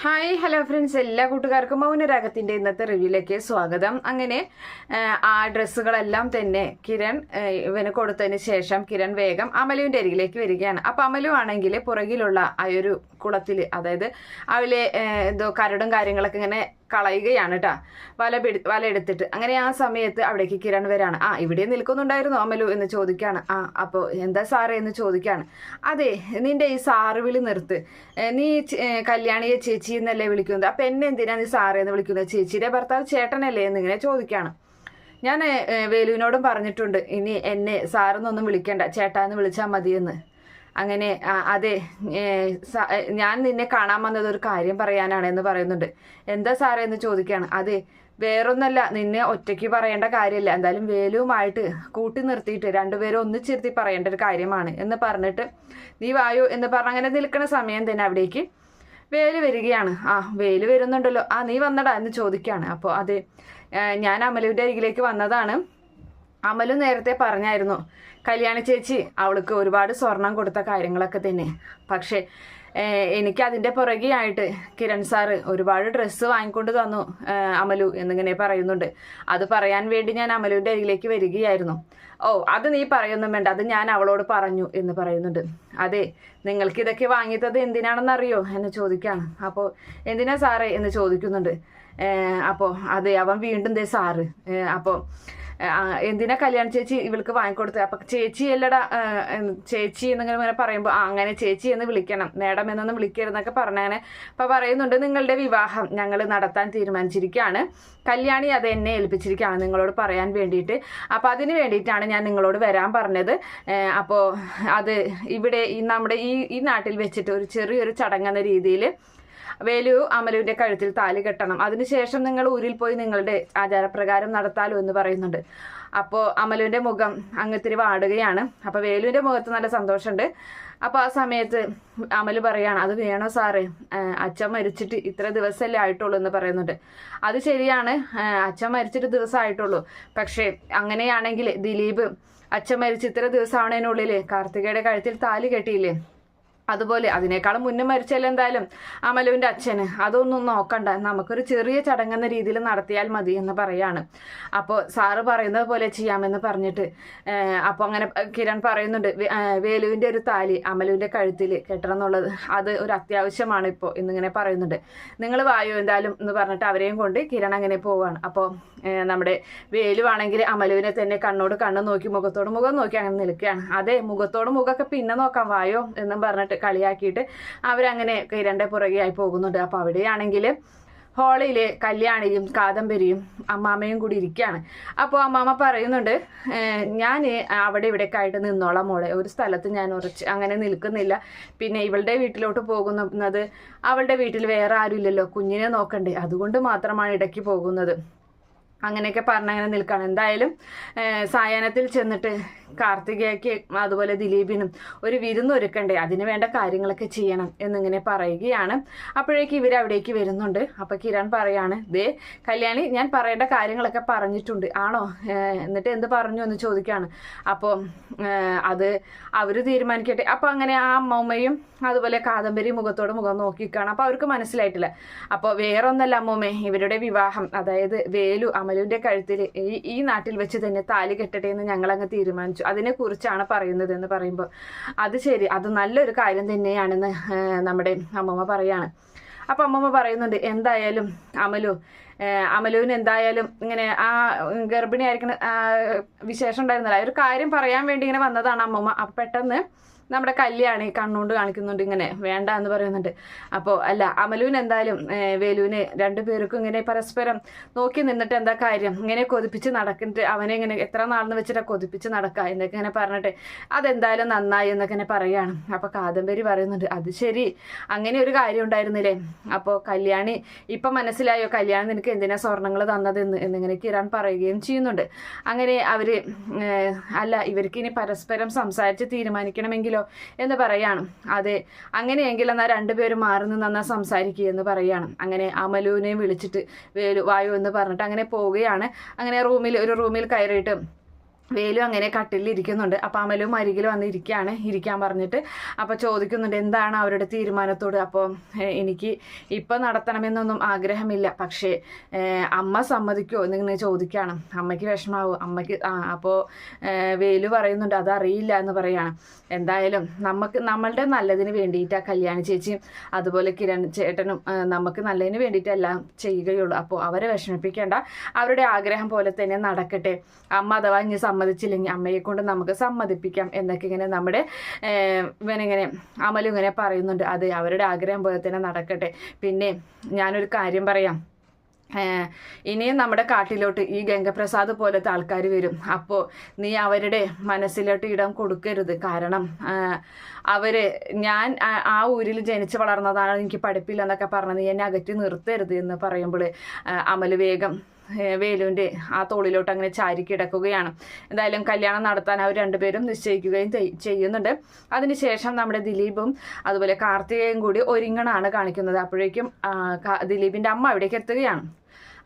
Hi hello friends, എല്ലാ കൂട്ടുകാർക്കും മൗനരാഗത്തിന്റെ ഇന്നത്തെ റിവ്യൂയിലേക്ക് സ്വാഗതം. അങ്ങനെ ആ ഡ്രസ്സുകളെല്ലാം തന്നെ കിരൺ ഇവന് കൊടുത്തതിന് ശേഷം കിരൺ വേഗം അമലുവിന്റെ അരികിലേക്ക് വരികയാണ്. അപ്പൊ അമലു ആണെങ്കിൽ പുറകിലുള്ള ആ ഒരു കുളത്തിൽ, അതായത് അവലെ എന്തോ കരടും കാര്യങ്ങളൊക്കെ ഇങ്ങനെ കളയുകയാണ് കേട്ടാ, വല എടുത്തിട്ട്. അങ്ങനെ ആ സമയത്ത് അവിടേക്ക് കിരൺ വരാണ്. ഇവിടെ നിൽക്കുന്നുണ്ടായിരുന്നു അമലു എന്ന് ചോദിക്കാണ്. അപ്പോൾ എന്താ സാറേ എന്ന് ചോദിക്കാണ്. അതെ, നിന്റെ ഈ സാറ് വിളി നിർത്ത്. നീ കല്യാണിയെ ചേച്ചി എന്നല്ലേ വിളിക്കുന്നത്, അപ്പൊ എന്നെ എന്തിനാ നീ സാറേ എന്ന് വിളിക്കുന്നത്? ചേച്ചിയുടെ ഭർത്താവ് ചേട്ടനല്ലേ എന്നിങ്ങനെ ചോദിക്കാണ്. ഞാൻ വേലുവിനോടും പറഞ്ഞിട്ടുണ്ട്, ഇനി എന്നെ സാറെന്നൊന്നും വിളിക്കണ്ട, ചേട്ടാന്ന് വിളിച്ചാൽ മതിയെന്ന്. അങ്ങനെ അതെ, ഞാൻ നിന്നെ കാണാൻ വന്നത് ഒരു കാര്യം പറയാനാണ് എന്ന് പറയുന്നുണ്ട്. എന്താ സാറേ എന്ന് ചോദിക്കുകയാണ്. അതെ, വേറൊന്നല്ല, നിന്നെ ഒറ്റയ്ക്ക് പറയേണ്ട കാര്യമില്ല, എന്തായാലും വേലുവുമായിട്ട് കൂട്ടി നിർത്തിയിട്ട് രണ്ടുപേരും ഒന്നിച്ചിരുത്തി പറയേണ്ട ഒരു കാര്യമാണ് എന്ന് പറഞ്ഞിട്ട് നീ വായോ എന്ന് പറഞ്ഞ് അങ്ങനെ നിൽക്കുന്ന സമയം തന്നെ അവിടേക്ക് വേലു വരികയാണ്. വേലു വരുന്നുണ്ടല്ലോ, നീ വന്നടാ എന്ന് ചോദിക്കുകയാണ്. അപ്പോൾ അതെ, ഞാൻ അമലുവിൻ്റെ അരികിലേക്ക് വന്നതാണ്. അമലു നേരത്തെ പറഞ്ഞായിരുന്നു കല്യാണി ചേച്ചി അവൾക്ക് ഒരുപാട് സ്വർണം കൊടുത്ത കാര്യങ്ങളൊക്കെ തന്നെ. പക്ഷേ എനിക്ക് അതിൻ്റെ പുറകെയായിട്ട് കിരൺ സാറ് ഒരുപാട് ഡ്രസ്സ് വാങ്ങിക്കൊണ്ട് തന്നു അമലു എന്നിങ്ങനെ പറയുന്നുണ്ട്. അത് പറയാൻ വേണ്ടി ഞാൻ അമലുവിൻ്റെ അരികിലേക്ക് വരികയായിരുന്നു. അത് നീ പറയൊന്നും വേണ്ട, അത് ഞാൻ അവളോട് പറഞ്ഞു എന്ന് പറയുന്നുണ്ട്. അതെ, നിങ്ങൾക്ക് ഇതൊക്കെ വാങ്ങിത്തത് എന്തിനാണെന്നറിയോ എന്ന് ചോദിക്കുകയാണ്. അപ്പോൾ എന്തിനാ സാറേ എന്ന് ചോദിക്കുന്നുണ്ട്. അപ്പോൾ അതെ, അവൻ വീണ്ടും ദേ സാറ്. അപ്പോൾ എന്തിനാ കല്യാൺ ചേച്ചി ഇവൾക്ക് വാങ്ങിക്കൊടുത്തത്? അപ്പൊ ചേച്ചി അല്ലടാ, ചേച്ചി എന്നിങ്ങനെ പറയുമ്പോൾ അങ്ങനെ ചേച്ചി എന്ന് വിളിക്കണം, മേഡം എന്നൊന്നും വിളിക്കരുതെന്നൊക്കെ പറഞ്ഞാണ്. അപ്പൊ പറയുന്നുണ്ട്, നിങ്ങളുടെ വിവാഹം ഞങ്ങൾ നടത്താൻ തീരുമാനിച്ചിരിക്കുകയാണ്, കല്യാണി അത് എന്നെ ഏൽപ്പിച്ചിരിക്കുകയാണ് നിങ്ങളോട് പറയാൻ വേണ്ടിയിട്ട്. അപ്പൊ അതിന് വേണ്ടിയിട്ടാണ് ഞാൻ നിങ്ങളോട് വരാൻ പറഞ്ഞത്. അപ്പോൾ അത് ഇവിടെ നമ്മുടെ ഈ നാട്ടിൽ വെച്ചിട്ട് ഒരു ചെറിയൊരു ചടങ്ങെന്ന രീതിയിൽ വേലു അമലുവിന്റെ കഴുത്തിൽ താലി കെട്ടണം, അതിനുശേഷം നിങ്ങൾ ഊരിൽ പോയി നിങ്ങളുടെ ആചാരപ്രകാരം നടത്താലോ എന്ന് പറയുന്നുണ്ട്. അപ്പോൾ അമലുവിന്റെ മുഖം അങ്ങത്തിരി വാടുകയാണ്. അപ്പോൾ വേലുവിന്റെ മുഖത്ത് നല്ല സന്തോഷമുണ്ട്. അപ്പോൾ ആ സമയത്ത് അമല് പറയാണ്, അത് വേണോ സാറേ, അച്ഛൻ മരിച്ചിട്ട് ഇത്ര ദിവസമല്ലേ ആയിട്ടുള്ളൂ എന്ന് പറയുന്നുണ്ട്. അത് ശരിയാണ്, അച്ഛൻ മരിച്ചിട്ട് ദിവസം ആയിട്ടുള്ളൂ. പക്ഷേ അങ്ങനെയാണെങ്കിൽ ദിലീപ് അച്ഛൻ മരിച്ച് ഇത്ര ദിവസം ആവണതിനുള്ളിൽ കാർത്തികയുടെ കഴുത്തിൽ താലി കെട്ടിയില്ലേ, അതുപോലെ അതിനേക്കാളും മുന്നേ മരിച്ചല്ലോ എന്തായാലും അമലുവിൻ്റെ അച്ഛന്, അതൊന്നും നോക്കണ്ട, നമുക്കൊരു ചെറിയ ചടങ്ങെന്ന രീതിയിൽ നടത്തിയാൽ മതി എന്ന് പറയാണ്. അപ്പോൾ സാറ് പറയുന്നത് പോലെ ചെയ്യാമെന്ന് പറഞ്ഞിട്ട് അപ്പോൾ അങ്ങനെ കിരൺ പറയുന്നുണ്ട്, വേലുവിൻ്റെ ഒരു താലി അമലുവിൻ്റെ കഴുത്തിൽ കെട്ടണം എന്നുള്ളത് അത് ഒരു അത്യാവശ്യമാണ് ഇപ്പോൾ എന്നിങ്ങനെ പറയുന്നുണ്ട്. നിങ്ങൾ വായോ എന്തായാലും എന്ന് പറഞ്ഞിട്ട് അവരെയും കൊണ്ട് കിരൺ അങ്ങനെ പോവുകയാണ്. അപ്പോൾ നമ്മുടെ വേലു ആണെങ്കിൽ അമലുവിനെ തന്നെ കണ്ണോട് കണ്ണ് നോക്കി മുഖത്തോട് മുഖം നോക്കി അങ്ങനെ നിൽക്കുകയാണ്. അതെ, മുഖത്തോട് മുഖമൊക്കെ പിന്നെ നോക്കാം, വായോ എന്നും പറഞ്ഞിട്ട് കളിയാക്കിയിട്ട് അവരങ്ങനെ കിരണിന്റെ പുറകെയായി പോകുന്നുണ്ട്. അപ്പോൾ അവിടെയാണെങ്കിൽ ഹോളിൽ കല്യാണിയും കാദംബരിയും അമ്മാമ്മയും കൂടി ഇരിക്കുകയാണ്. അപ്പോൾ അമ്മാമ്മ പറയുന്നുണ്ട്, ഞാൻ അവിടെ ഇവിടെയൊക്കെ ആയിട്ട് നിന്നോളാം മോളെ, ഒരു സ്ഥലത്ത് ഞാൻ ഉറച്ച് അങ്ങനെ നിൽക്കുന്നില്ല. പിന്നെ ഇവളുടെ വീട്ടിലോട്ട് പോകുന്നത് അവളുടെ വീട്ടിൽ വേറെ ആരും ഇല്ലല്ലോ, കുഞ്ഞിനെ നോക്കണ്ടേ, അതുകൊണ്ട് മാത്രമാണ് ഇടയ്ക്ക് പോകുന്നത്. അങ്ങനെയൊക്കെ പറഞ്ഞങ്ങനെ നിൽക്കുകയാണ്. എന്തായാലും സായാഹ്നത്തിൽ ചെന്നിട്ട് കാർത്തികയ്ക്ക് അതുപോലെ ദിലീപിനും ഒരു വിരുന്നൊരുക്കണ്ടേ, അതിന് വേണ്ട കാര്യങ്ങളൊക്കെ ചെയ്യണം എന്നിങ്ങനെ പറയുകയാണ്. അപ്പോഴേക്ക് ഇവരവിടേക്ക് വരുന്നുണ്ട്. അപ്പോൾ കിരൺ പറയാണ്, ദേ കല്യാണി, ഞാൻ പറയേണ്ട കാര്യങ്ങളൊക്കെ പറഞ്ഞിട്ടുണ്ട്, ആണോ, എന്നിട്ട് എന്ത് പറഞ്ഞു എന്ന് ചോദിക്കുകയാണ്. അപ്പോൾ അത് അവർ തീരുമാനിക്കട്ടെ. അപ്പോൾ അങ്ങനെ ആ അമ്മൂമ്മയും അതുപോലെ കാദംബരി മുഖത്തോട് മുഖം നോക്കിക്കാണ്. അപ്പോൾ അവർക്ക് മനസ്സിലായിട്ടില്ല. അപ്പോൾ വേറെ ഒന്നല്ല അമ്മൂമ്മേ, ഇവരുടെ വിവാഹം, അതായത് വേലു അമലുവിൻ്റെ കഴുത്തിൽ ഈ നാട്ടിൽ വെച്ച് തന്നെ താലി കെട്ടട്ടെ എന്ന് ഞങ്ങളങ്ങ് തീരുമാനിച്ചു, അതിനെക്കുറിച്ചാണ് പറയുന്നത് എന്ന് പറയുമ്പോൾ അത് ശരി, അത് നല്ലൊരു കാര്യം തന്നെയാണെന്ന് നമ്മുടെ അമ്മമ്മ പറയാണ്. അപ്പം അമ്മമ്മ പറയുന്നുണ്ട്, എന്തായാലും അമലുവിന് എന്തായാലും ഇങ്ങനെ ആ ഗർഭിണി ആയിരിക്കുന്ന വിശേഷം ഉണ്ടായിരുന്നില്ല, ഒരു കാര്യം പറയാൻ വേണ്ടി ഇങ്ങനെ വന്നതാണ് അമ്മമ്മ. അപ്പം പെട്ടെന്ന് നമ്മുടെ കല്യാണി കണ്ണുകൊണ്ട് കാണിക്കുന്നുണ്ട്, ഇങ്ങനെ വേണ്ട എന്ന് പറയുന്നുണ്ട്. അപ്പോൾ അല്ല, അമലുവിന് എന്തായാലും വേലുവിന് രണ്ടുപേർക്കും ഇങ്ങനെ പരസ്പരം നോക്കി നിന്നിട്ട് എന്താ കാര്യം, ഇങ്ങനെ കൊതിപ്പിച്ച് നടക്കിട്ട് അവനെ ഇങ്ങനെ എത്ര നാളെന്ന് വെച്ചിട്ട് കൊതിപ്പിച്ച് നടക്കുക എന്നൊക്കെ ഇങ്ങനെ പറഞ്ഞിട്ട് അതെന്തായാലും നന്നായി എന്നൊക്കെ ഇങ്ങനെ പറയുകയാണ്. അപ്പോൾ കാദംബരി പറയുന്നുണ്ട്, അത് ശരി, അങ്ങനെ ഒരു കാര്യം ഉണ്ടായിരുന്നില്ലേ. അപ്പോൾ കല്യാണി ഇപ്പം മനസ്സിലായോ കല്യാണി നിനക്ക് എന്തിനാ സ്വർണ്ണങ്ങൾ തന്നതെന്ന് എന്നിങ്ങനെ കിരൺ പറയുകയും ചെയ്യുന്നുണ്ട്. അങ്ങനെ അവർ അല്ല, ഇവർക്ക് ഇനി പരസ്പരം സംസാരിച്ച് തീരുമാനിക്കണമെങ്കിൽ എന്ന് പറയാണ്. അതെ, അങ്ങനെയെങ്കിൽ എന്നാൽ രണ്ടുപേരും മാറി നിന്ന് സംസാരിക്കുക എന്ന് പറയാണ്. അങ്ങനെ അമലുവിനെ വിളിച്ചിട്ട് വേലു വായു എന്ന് പറഞ്ഞിട്ട് അങ്ങനെ പോവുകയാണ്. അങ്ങനെ ഒരു റൂമിൽ കയറിയിട്ട് വേലു അങ്ങനെ കട്ടിലിൽ ഇരിക്കുന്നുണ്ട്. അപ്പോൾ അമലും അരികിൽ വന്നിരിക്കുകയാണ്, ഇരിക്കാൻ പറഞ്ഞിട്ട്. അപ്പോൾ ചോദിക്കുന്നുണ്ട് എന്താണ് അവരുടെ തീരുമാനത്തോട്. അപ്പോൾ എനിക്ക് ഇപ്പം നടത്തണമെന്നൊന്നും ആഗ്രഹമില്ല, പക്ഷേ അമ്മ സമ്മതിക്കുമോ എന്നിങ്ങനെ ചോദിക്കുകയാണ്. അമ്മയ്ക്ക് വിഷമാവും, അമ്മയ്ക്ക് അപ്പോൾ വേലു പറയുന്നുണ്ട് അതറിയില്ല എന്ന് പറയാണ്. എന്തായാലും നമ്മളുടെ നല്ലതിന് വേണ്ടിയിട്ട് കല്യാണി ചേച്ചിയും അതുപോലെ കിരൺ ചേട്ടനും നമുക്ക് നല്ലതിന് വേണ്ടിയിട്ടെല്ലാം ചെയ്യുകയുള്ളൂ. അപ്പോൾ അവരെ വിഷമിപ്പിക്കേണ്ട, അവരുടെ ആഗ്രഹം പോലെ തന്നെ നടക്കട്ടെ. അമ്മ അഥവാ ഇനി സമ്മതിച്ചില്ലെങ്കിൽ അമ്മയെ കൊണ്ട് നമുക്ക് സമ്മതിപ്പിക്കാം എന്നൊക്കെ ഇങ്ങനെ നമ്മുടെ ഇവനിങ്ങനെ അമലും ഇങ്ങനെ പറയുന്നുണ്ട്. അത് അവരുടെ ആഗ്രഹം പോലെ തന്നെ നടക്കട്ടെ. പിന്നെ ഞാനൊരു കാര്യം പറയാം, ഇനിയും നമ്മുടെ കാട്ടിലോട്ട് ഈ ഗംഗപ്രസാദ് പോലത്തെ ആൾക്കാർ വരും. അപ്പോൾ നീ അവരുടെ മനസ്സിലോട്ട് ഇടം കൊടുക്കരുത്. കാരണം ഞാൻ ആ ഊരിൽ ജനിച്ച് വളർന്നതാണ്, എനിക്ക് പഠിപ്പില്ല എന്നൊക്കെ പറഞ്ഞത്, നീ എന്നെ അകറ്റി നിർത്തരുത് എന്ന് പറയുമ്പോൾ അമല് വേഗം വേലുവിൻ്റെ ആ തോളിലോട്ട് അങ്ങനെ ചാരി കിടക്കുകയാണ്. എന്തായാലും കല്യാണം നടത്താൻ അവർ രണ്ടുപേരും നിശ്ചയിക്കുകയും ചെയ്യുന്നുണ്ട്. അതിനുശേഷം നമ്മുടെ ദിലീപും അതുപോലെ കാർത്തികയും കൂടി ഒരുങ്ങണാണ് കാണിക്കുന്നത്. അപ്പോഴേക്കും ദിലീപിൻ്റെ അമ്മ അവിടേക്ക് എത്തുകയാണ്.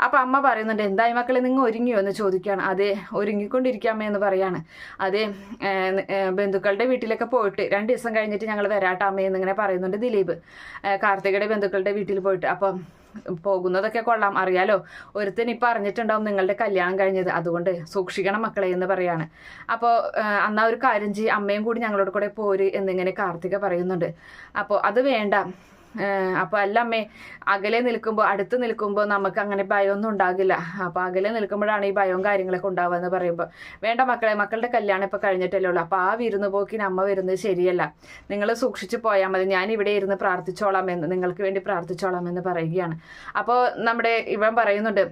അപ്പം അമ്മ പറയുന്നുണ്ട് എന്തായി മക്കളെ നിങ്ങൾ ഒരുങ്ങിയോ എന്ന് ചോദിക്കുകയാണ്. അതെ ഒരുങ്ങിക്കൊണ്ടിരിക്കാമേ എന്ന് പറയാണ്. അതെ ബന്ധുക്കളുടെ വീട്ടിലൊക്കെ പോയിട്ട് 2 ദിവസം കഴിഞ്ഞിട്ട് ഞങ്ങൾ വരാട്ടാമേ എന്നിങ്ങനെ പറയുന്നുണ്ട് ദിലീപ് കാർത്തികയുടെ ബന്ധുക്കളുടെ വീട്ടിൽ പോയിട്ട്. അപ്പം പോകുന്നതൊക്കെ കൊള്ളാം, അറിയാലോ ഒരുത്തൻ ഇപ്പം അറിഞ്ഞിട്ടുണ്ടാവും നിങ്ങളുടെ കല്യാണം കഴിഞ്ഞത്, അതുകൊണ്ട് സൂക്ഷിക്കണം മക്കളെ എന്ന് പറയാണ്. അപ്പോൾ അന്നാ ഒരു കാര്യം ചെയ്യും, അമ്മയും കൂടി ഞങ്ങളോട് കൂടെ പോര് എന്നിങ്ങനെ കാർത്തിക പറയുന്നുണ്ട്. അപ്പോൾ അത് വേണ്ട, അപ്പോൾ അല്ല അമ്മേ അകലെ നിൽക്കുമ്പോൾ അടുത്ത് നിൽക്കുമ്പോൾ നമുക്ക് അങ്ങനെ ഭയമൊന്നും ഉണ്ടാകില്ല, അപ്പോൾ അകലെ നിൽക്കുമ്പോഴാണ് ഈ ഭയവും കാര്യങ്ങളൊക്കെ ഉണ്ടാവുക എന്ന് പറയുമ്പോൾ വേണ്ട മക്കളെ, മക്കളുടെ കല്യാണം ഇപ്പോൾ കഴിഞ്ഞിട്ടല്ലേ ഉള്ളൂ, അപ്പോൾ ആ വിരുന്ന് പോക്കിന് അമ്മ വരുന്നത് ശരിയല്ല, നിങ്ങൾ സൂക്ഷിച്ച് പോയാൽ മതി, ഞാൻ ഇവിടെ ഇരുന്ന് പ്രാർത്ഥിച്ചോളാമെന്ന്, നിങ്ങൾക്ക് വേണ്ടി പ്രാർത്ഥിച്ചോളാമെന്ന് പറയുകയാണ്. അപ്പോൾ നമ്മുടെ ഇവൻ പറയുന്നുണ്ട്,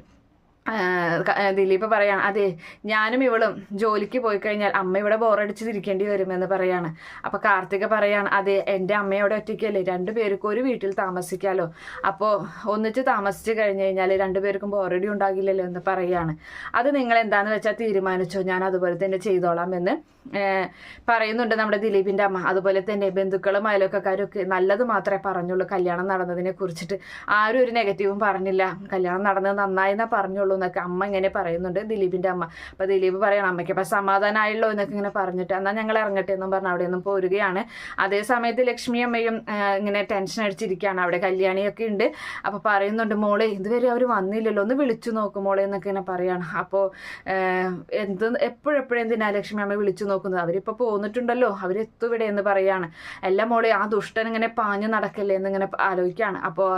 ദിലീപ് പറയാണ് അതെ ഞാനും ഇവളും ജോലിക്ക് പോയി കഴിഞ്ഞാൽ അമ്മ ഇവിടെ ബോറടിച്ചിരിക്കേണ്ടി വരുമെന്ന് പറയാണ്. അപ്പോൾ കാർത്തിക പറയാണ് അതെ എൻ്റെ അമ്മയോടെ ഒറ്റയ്ക്കല്ലേ, 2 പേർക്കും ഒരു വീട്ടിൽ താമസിക്കാമല്ലോ, അപ്പോൾ ഒന്നിച്ച് താമസിച്ച് കഴിഞ്ഞ് കഴിഞ്ഞാൽ 2 പേർക്കും ബോറടി ഉണ്ടാകില്ലല്ലോ എന്ന് പറയാണ്. അത് നിങ്ങൾ എന്താണെന്ന് വെച്ചാൽ തീരുമാനിച്ചോ, ഞാൻ അതുപോലെ തന്നെ ചെയ്തോളാം എന്ന് പറയുന്നുണ്ട് നമ്മുടെ ദിലീപിൻ്റെ അമ്മ. അതുപോലെ തന്നെ ബന്ധുക്കളും അയൽവക്കക്കാരൊക്കെ നല്ലത് മാത്രമേ പറഞ്ഞുള്ളൂ കല്യാണം നടന്നതിനെ കുറിച്ചിട്ട്, ആരും ഒരു നെഗറ്റീവും പറഞ്ഞില്ല, കല്യാണം നടന്നത് നന്നായെന്നാ പറഞ്ഞുള്ളൂ എന്നൊക്കെ അമ്മ ഇങ്ങനെ പറയുന്നുണ്ട് ദിലീപിൻ്റെ അമ്മ. അപ്പോൾ ദിലീപ് പറയണം അമ്മയ്ക്ക് അപ്പം സമാധാനമായല്ലോ എന്നൊക്കെ ഇങ്ങനെ പറഞ്ഞിട്ട് എന്നാൽ ഞങ്ങൾ ഇറങ്ങട്ടെ എന്നും പറഞ്ഞ് അവിടെ നിന്നും പോരുകയാണ്. അതേ സമയത്ത് ലക്ഷ്മി അമ്മയും ഇങ്ങനെ ടെൻഷൻ അടിച്ചിരിക്കുകയാണ്, അവിടെ കല്യാണിയൊക്കെ ഉണ്ട്. അപ്പോൾ പറയുന്നുണ്ട് മോളെ ഇതുവരെ അവർ വന്നില്ലല്ലോ, ഒന്ന് വിളിച്ചു നോക്കും മോളെ എന്നൊക്കെ ഇങ്ങനെ പറയാണ്. അപ്പോൾ എപ്പോഴെപ്പോഴും എന്തിനാ ലക്ഷ്മി അമ്മ വിളിച്ചു നോക്കുന്നത്, അവരിപ്പോൾ പോന്നിട്ടുണ്ടല്ലോ, അവരെത്തും ഇവിടെ എന്ന് പറയാണ്. എല്ലാം മോളെ ആ ദുഷ്ടൻ ഇങ്ങനെ പാഞ്ഞു നടക്കല്ലേ എന്നിങ്ങനെ ആലോചിക്കുകയാണ്. അപ്പോൾ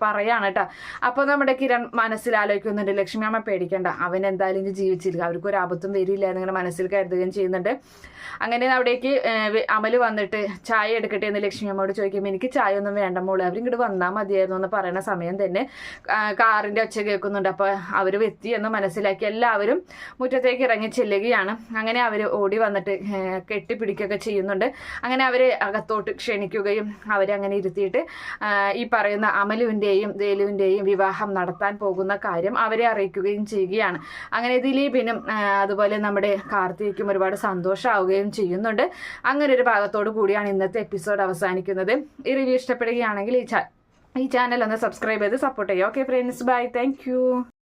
പറയാണ് കേട്ടോ. അപ്പോൾ നമ്മുടെ കിരൺ മനസ്സിൽ ആലോചിക്കുന്നുണ്ട് ലക്ഷ്മി അമ്മ പേടിക്കണ്ട, അവൻ എന്തായാലും ഇനി ജീവിച്ചിരിക്കുക, അവർക്കൊരു ആപത്തും വരില്ല എന്നിങ്ങനെ മനസ്സിൽ കരുതുകയും ചെയ്യുന്നുണ്ട്. അങ്ങനെ അവിടേക്ക് അമല് വന്നിട്ട് ചായ എടുക്കട്ടെ എന്ന് ലക്ഷ്മി അമ്മയോട് ചോദിക്കുമ്പോൾ എനിക്ക് ചായ ഒന്നും വേണ്ട മോളെ, അവരിങ്ങോട്ട് വന്നാൽ മതിയായിരുന്നു എന്ന് പറയുന്ന സമയം തന്നെ കാറിൻ്റെ ഒച്ച കേൾക്കുന്നുണ്ട്. അപ്പോൾ അവർ എത്തി എന്ന് മനസ്സിലാക്കി എല്ലാവരും മുറ്റത്തേക്ക് ഇറങ്ങി ചെല്ലുകയാണ്. അങ്ങനെ അവർ ഓടി വന്നിട്ട് കെട്ടിപ്പിടിക്കുകയൊക്കെ ചെയ്യുന്നുണ്ട്. അങ്ങനെ അവരെ അകത്തോട്ട് ക്ഷണിക്കുകയും അവരങ്ങനെ ഇരുത്തിയിട്ട് ഈ പറയുന്ന അമലുവിൻ്റെയും ദേലുവിൻ്റെയും വിവാഹം നടത്താൻ പോകുന്ന കാര്യം അവരെ അറിയിക്കുകയും ചെയ്യുകയാണ്. അങ്ങനെ ദിലീപിനും അതുപോലെ നമ്മുടെ കാർത്തികയ്ക്കും ഒരുപാട് സന്തോഷമാവുകയും ചെയ്യുന്നുണ്ട്. അങ്ങനെ ഒരു ഭാഗത്തോടു കൂടിയാണ് ഇന്നത്തെ എപ്പിസോഡ് അവസാനിക്കുന്നത്. ഈ റിവ്യൂ ഇഷ്ടപ്പെടുകയാണെങ്കിൽ ഈ ചാനൽ ഒന്ന് സബ്സ്ക്രൈബ് ചെയ്ത് സപ്പോർട്ട് ചെയ്യുക. Okay friends, bye, thank U.